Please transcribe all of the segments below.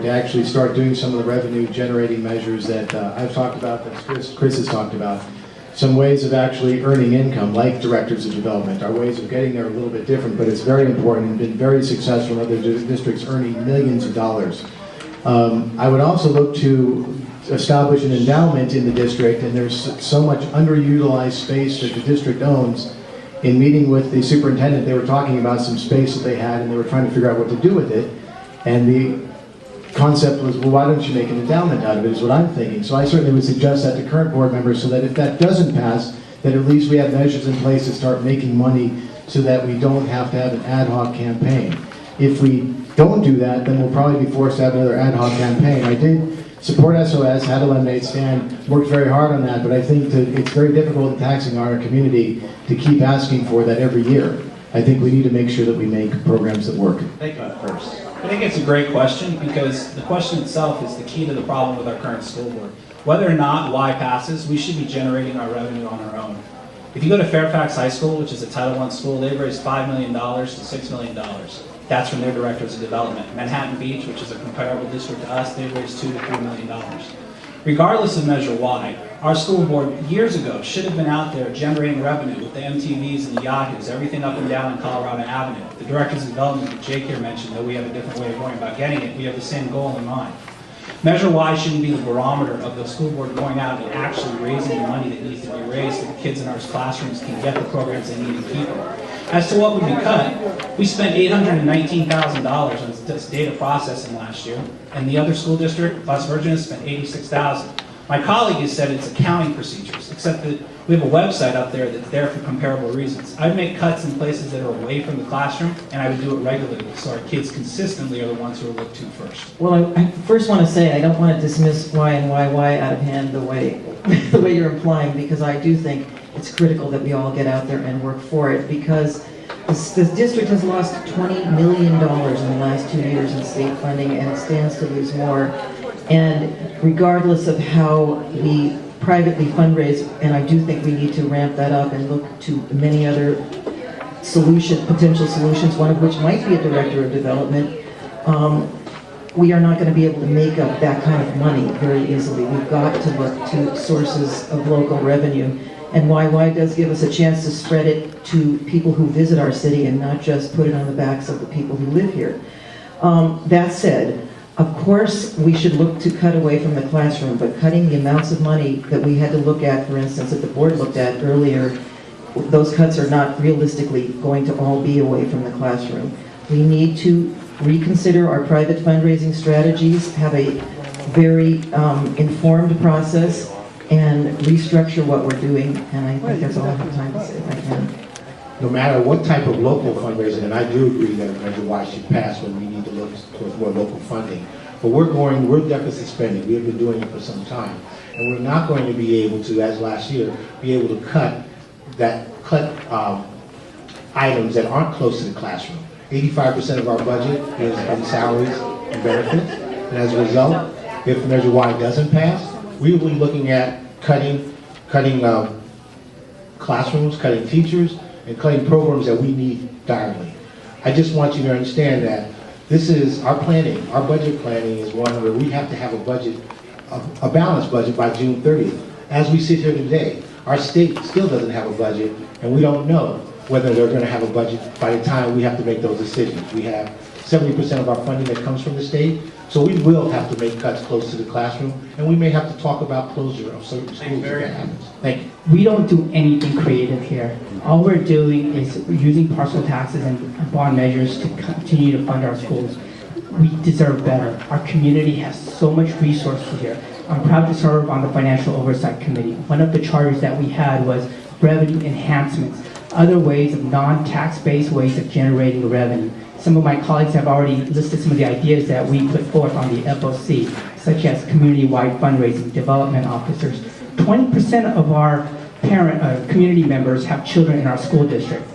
to actually start doing some of the revenue generating measures that I've talked about, that Chris has talked about. Some ways of actually earning income, like directors of development. Our ways of getting there are a little bit different, but it's very important and been very successful in other districts earning millions of dollars. I would also look to establish an endowment in the district, and there's so much underutilized space that the district owns. In meeting with the superintendent, they were talking about some space that they had, and they were trying to figure out what to do with it. And the concept was, well, why don't you make an endowment out of it, is what I'm thinking. So I certainly would suggest that to current board members, so that if that doesn't pass, that at least we have measures in place to start making money so that we don't have to have an ad hoc campaign. If we don't do that, then we'll probably be forced to have another ad hoc campaign. I did support SOS, had a lemonade stand, worked very hard on that, but I think that it's very difficult in taxing our community to keep asking for that every year. I think we need to make sure that we make programs that work. Thank you first. I think it's a great question, because the question itself is the key to the problem with our current school board. Whether or not Y passes, we should be generating our revenue on our own. If you go to Fairfax High School, which is a Title I school, they've raised $5 million to $6 million. That's from their directors of development. Manhattan Beach, which is a comparable district to us, they've raised $2 to $3 million. Regardless of Measure Y, our school board years ago should have been out there generating revenue with the MTVs and the Yahoos, everything up and down on Colorado Avenue. The directors of development that Jake here mentioned, though we have a different way of going about getting it, we have the same goal in mind. Measure Y shouldn't be the barometer of the school board going out and actually raising the money that needs to be raised so the kids in our classrooms can get the programs they need to keep them. As to what would be cut, we spent $819,000 on this data processing last year, and the other school district, West Virginia, spent $86,000. My colleague has said it's accounting procedures, except that we have a website up there that's there for comparable reasons. I'd make cuts in places that are away from the classroom, and I would do it regularly, so our kids consistently are the ones who are looked to first. Well, I first want to say I don't want to dismiss Y and YY out of hand the way you're implying, because I do think it's critical that we all get out there and work for it, because this district has lost $20 million in the last 2 years in state funding, and it stands to lose more. And regardless of how we privately fundraise, and I do think we need to ramp that up and look to many other potential solutions, one of which might be a director of development, we are not going to be able to make up that kind of money very easily. We've got to look to sources of local revenue. And YY does give us a chance to spread it to people who visit our city and not just put it on the backs of the people who live here. That said, of course, we should look to cut away from the classroom, but cutting the amounts of money that we had to look at, for instance, that the board looked at earlier, those cuts are not realistically going to all be away from the classroom. We need to reconsider our private fundraising strategies, have a very informed process, and restructure what we're doing, and I think that's all I have time to say right now. No matter what type of local fundraising, and I do agree that Measure Y should pass when we need to look towards more local funding, but we're deficit spending. We have been doing it for some time, and we're not going to be able to, as last year, be able to cut items that aren't close to the classroom. 85% of our budget is in salaries and benefits, and as a result, if Measure Y doesn't pass, we will be looking at cutting classrooms, cutting teachers, and cutting programs that we need direly. I just want you to understand that this is our planning. Our budget planning is one where we have to have a budget, a balanced budget by June 30th. As we sit here today, our state still doesn't have a budget, and we don't know whether they're going to have a budget by the time we have to make those decisions. We have 70% of our funding that comes from the state, so we will have to make cuts close to the classroom, and we may have to talk about closure of certain schools if that happens. Thank you. We don't do anything creative here. All we're doing is using parcel taxes and bond measures to continue to fund our schools. We deserve better. Our community has so much resources here. I'm proud to serve on the Financial Oversight Committee. One of the charters that we had was revenue enhancements, other ways of non-tax-based ways of generating revenue. Some of my colleagues have already listed some of the ideas that we put forth on the FOC, such as community-wide fundraising, development officers. 20% of our community members have children in our school district.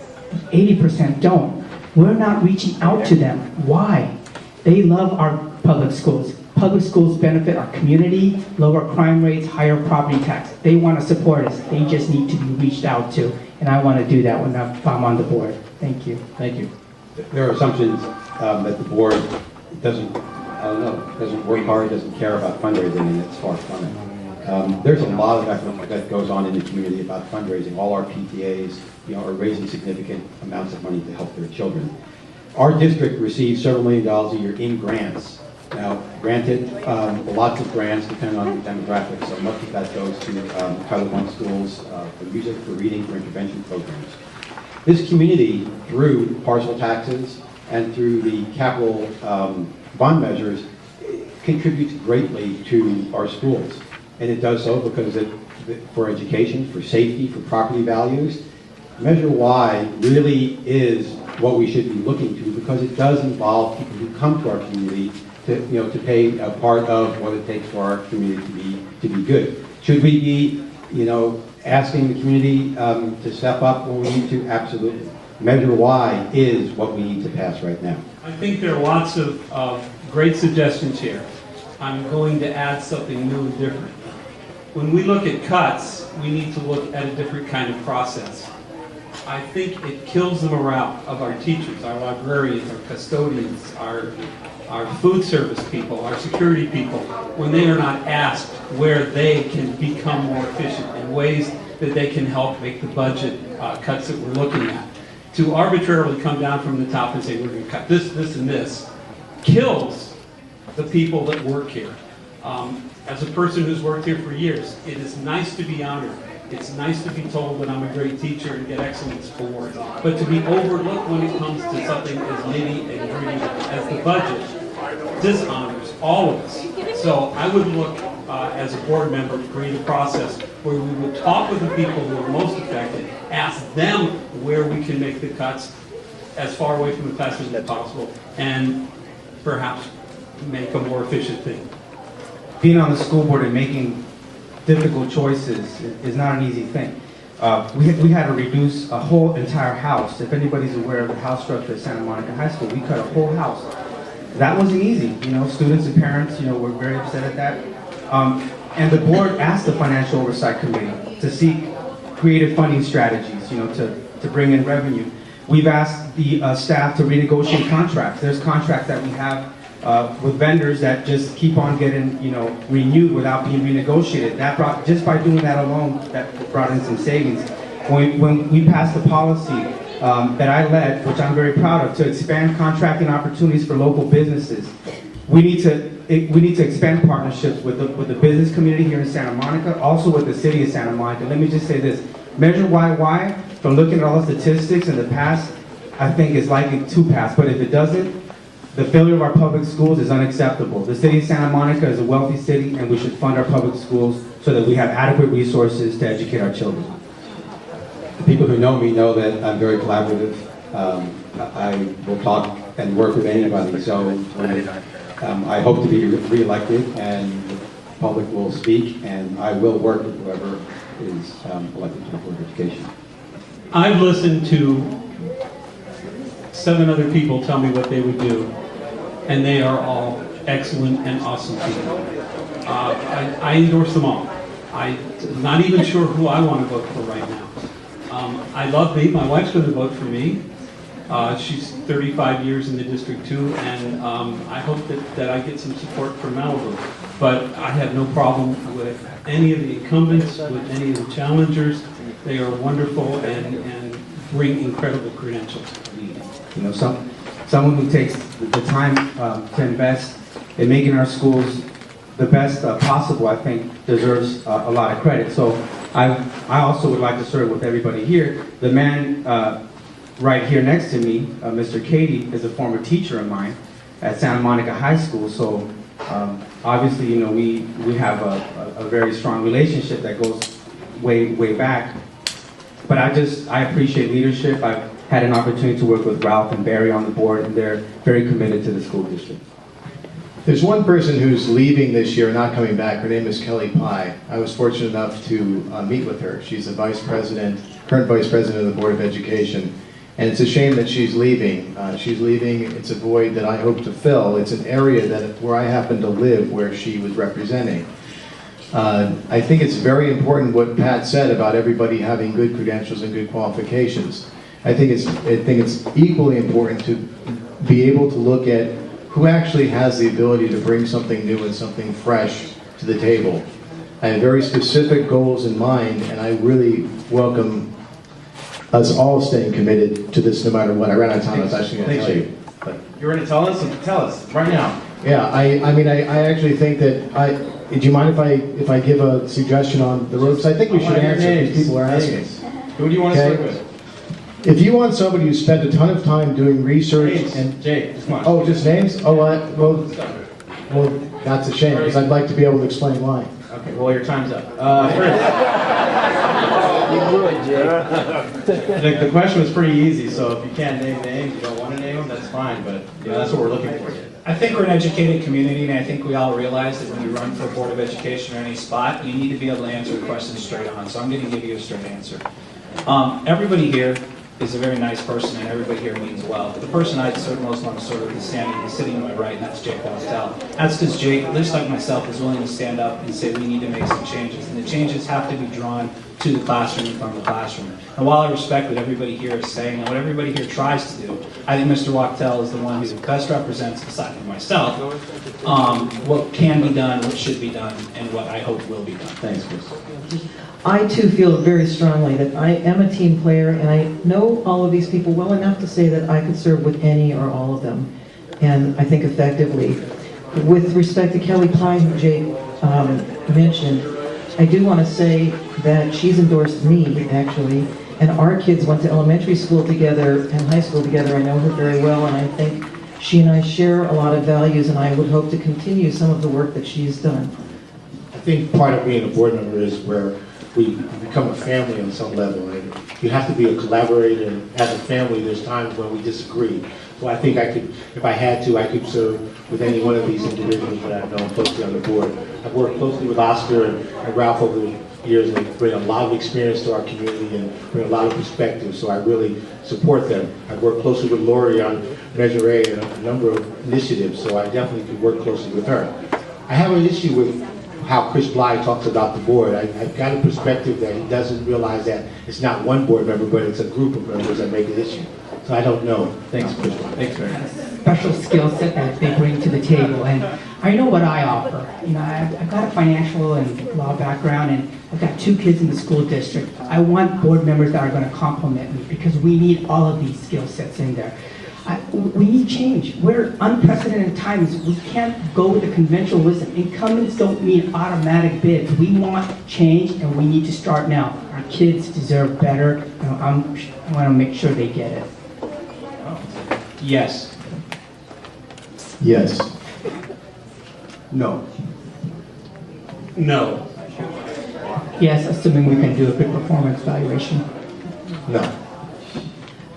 80% don't. We're not reaching out to them. Why? They love our public schools. Public schools benefit our community, lower crime rates, higher property tax. They want to support us. They just need to be reached out to, and I want to do that when I'm on the board. Thank you. Thank you. There are assumptions that the board doesn't I don't know, doesn't work hard, doesn't care about fundraising, and it's far from it. There's a lot of effort that goes on in the community about fundraising. All our PTAs, are raising significant amounts of money to help their children. Our district receives several $million a year in grants. Now, granted, lots of grants depend on demographics, so much of that goes to Title I schools for music, for reading, for intervention programs. This community, through parcel taxes and through the capital bond measures, contributes greatly to our schools. And it does so because for education, for safety, for property values, Measure Y really is what we should be looking to, because it does involve people who come to our community to pay a part of what it takes for our community to be good. Should we be, asking the community to step up when we need to? Absolutely. Measure Y is what we need to pass right now. I think there are lots of great suggestions here. I'm going to add something new and different. When we look at cuts, we need to look at a different kind of process. I think it kills the morale of our teachers, our librarians, our custodians, our food service people, our security people, when they are not asked where they can become more efficient in ways that they can help make the budget cuts that we're looking at. To arbitrarily come down from the top and say we're going to cut this, this, and this kills the people that work here. As a person who's worked here for years, it is nice to be honored. It's nice to be told that I'm a great teacher and get excellence awards. But to be overlooked when it comes to something as nitty and gritty as the budget dishonors all of us. So I would look as a board member to create a process where we would talk with the people who are most affected, ask them where we can make the cuts as far away from the classroom as possible, and perhaps make a more efficient thing. Being on the school board and making difficult choices is not an easy thing. We had to reduce a whole entire house. If anybody's aware of the house structure at Santa Monica High School, we cut a whole house. That wasn't easy. Students and parents, were very upset at that. And the board asked the Financial Oversight Committee to seek creative funding strategies, to bring in revenue. We've asked the staff to renegotiate contracts. There's contracts that we have with vendors that just keep on getting, renewed without being renegotiated. Just by doing that alone, that brought in some savings. When we passed the policy that I led, which I'm very proud of, to expand contracting opportunities for local businesses, we need to expand partnerships with the business community here in Santa Monica, also with the city of Santa Monica. Let me just say this: Measure Y, from looking at all the statistics in the past, I think is likely to pass. But if it doesn't, the failure of our public schools is unacceptable. The city of Santa Monica is a wealthy city, and we should fund our public schools so that we have adequate resources to educate our children. The people who know me know that I'm very collaborative. I will talk and work with anybody, so I hope to be re-elected, and the public will speak, and I will work with whoever is elected to the Board of Education. I've listened to 7 other people tell me what they would do, and they are all excellent and awesome people. I endorse them all. I'm not even sure who I want to vote for right now. I love me. My wife's going to vote for me. She's 35 years in the district too, and I hope that I get some support from Malibu. But I have no problem with any of the incumbents, with any of the challengers. They are wonderful and bring incredible credentials. Someone who takes the time to invest in making our schools the best possible, I think, deserves a lot of credit. So I also would like to serve with everybody here. The man right here next to me, Mr. Katie, is a former teacher of mine at Santa Monica High School. So obviously, we have a very strong relationship that goes way back. But I appreciate leadership. I've had an opportunity to work with Ralph and Barry on the board, and they're very committed to the school district. There's one person who's leaving this year, not coming back. Her name is Kelly Pye. I was fortunate enough to meet with her. She's the current vice president of the Board of Education. And it's a shame that she's leaving. It's a void that I hope to fill. It's an area where I happen to live, where she was representing. I think it's very important what Pat said about everybody having good credentials and good qualifications. I think it's equally important to be able to look at who actually has the ability to bring something new and something fresh to the table. I have very specific goals in mind, and I really welcome us all staying committed to this no matter what. I ran out of time, I was actually going to tell you. But You're going to tell us? So tell us, right now. yeah, I mean, I actually think that, do you mind if I give a suggestion on the roads? I think we should answer because people are asking. Who do you want to Okay. start with? If you want somebody who spent a ton of time doing research Names. and, Jay, just come on. oh, just names? Oh, well, that's a shame, because I'd like to be able to explain why. Okay, well, your time's up. The question was pretty easy, so if you can't name names, you don't want to name them, that's fine, but that's what we're looking for. I think we're an educated community, and I think we all realize that when you run for Board of Education or any spot, you need to be able to answer the question straight on. So I'm going to give you a straight answer. Everybody here is a very nice person, and everybody here means well. The person I'd most want to serve is sitting to my right, and that's Jake Bostel. That's because Jake, just like myself, is willing to stand up and say we need to make some changes, and the changes have to be drawn to the classroom and from the classroom. And while I respect what everybody here is saying and what everybody here tries to do, I think Mr. Wachtel is the one who best represents, aside from myself, what can be done, what should be done, and what I hope will be done. Thanks, Chris. I too feel very strongly that I am a team player, and I know all of these people well enough to say that I could serve with any or all of them, and I think effectively. With respect to Kelly Pye, who Jake mentioned, I do want to say that she's endorsed me, actually, and our kids went to elementary school together and high school together. I know her very well, and I think she and I share a lot of values, and I would hope to continue some of the work that she's done. I think part of being a board member is where we become a family on some level, and you have to be a collaborator, and as a family, there's times when we disagree. So I think I could, if I had to, I could serve with any one of these individuals that I've known closely on the board. I've worked closely with Oscar and Ralph over the years, and they bring a lot of experience to our community and bring a lot of perspective, so I really support them. I've worked closely with Lori on Measure A and a number of initiatives, so I definitely could work closely with her. I have an issue with how Chris Bly talks about the board. I've got a perspective that he doesn't realize that it's not one board member, but it's a group of members that make an issue. So I don't know. Thanks, Chris Bly. Thanks, Mary. Special skill set that they bring to the table, and I know what I offer. You know, I've got a financial and law background, and I've got 2 kids in the school district. I want board members that are going to complement me, because we need all of these skill sets in there. We need change. We're unprecedented times. We can't go with the conventional wisdom. Incumbents don't mean automatic bids. We want change, and we need to start now. Our kids deserve better, and I want to make sure they get it. Yes. Yes. No. No. Yes, assuming we can do a good performance evaluation. No.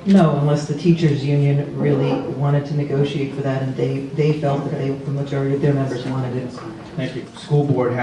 No, unless the teachers' union really wanted to negotiate for that, and they felt that the majority of their members wanted it. Thank you. School board has